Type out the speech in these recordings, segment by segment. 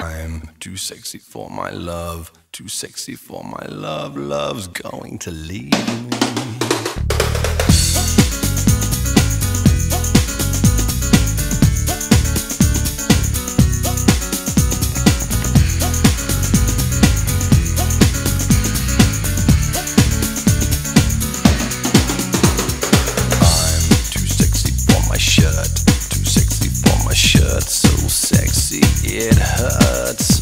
I'm too sexy for my love, too sexy for my love, love's going to leave me. So sexy it hurts,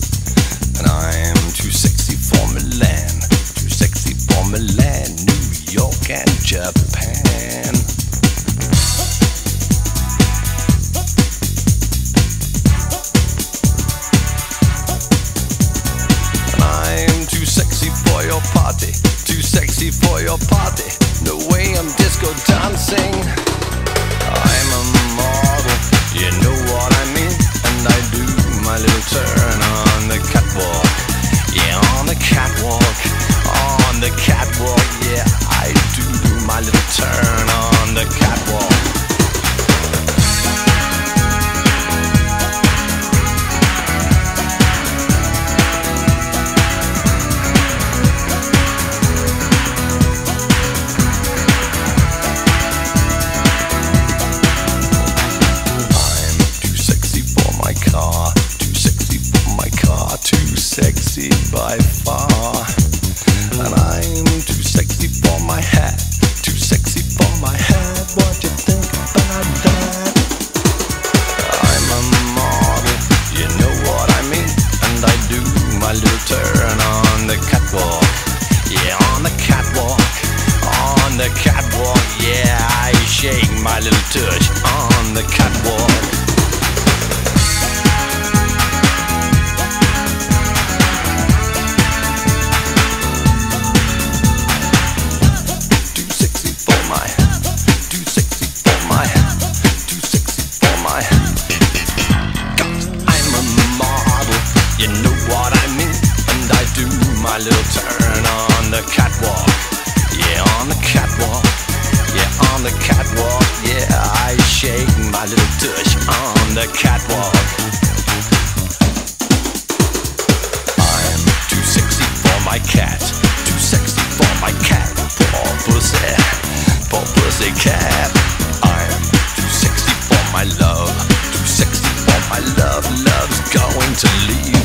and I'm too sexy for Milan, too sexy for Milan, New York and Japan. And I'm too sexy for your party, too sexy for your party, no way I'm disco dancing. I'm a model, you know what I mean, and I do my little turn on the catwalk. Yeah, on the catwalk, on the catwalk. Yeah, I do my little turn on the catwalk. Sexy by far, and I'm too sexy for my hat, too sexy for my hat. What you think about that? I'm a model, you know what I mean, and I do my little turn on the catwalk. Yeah, on the catwalk, on the catwalk. Yeah, I shake my little tush on the catwalk. My little turn on the catwalk. Yeah, on the catwalk. Yeah, on the catwalk. Yeah, I shake my little tush on the catwalk. I'm too sexy for my cat, too sexy for my cat. Poor pussy cat. I'm too sexy for my love, too sexy for my love. Love's going to leave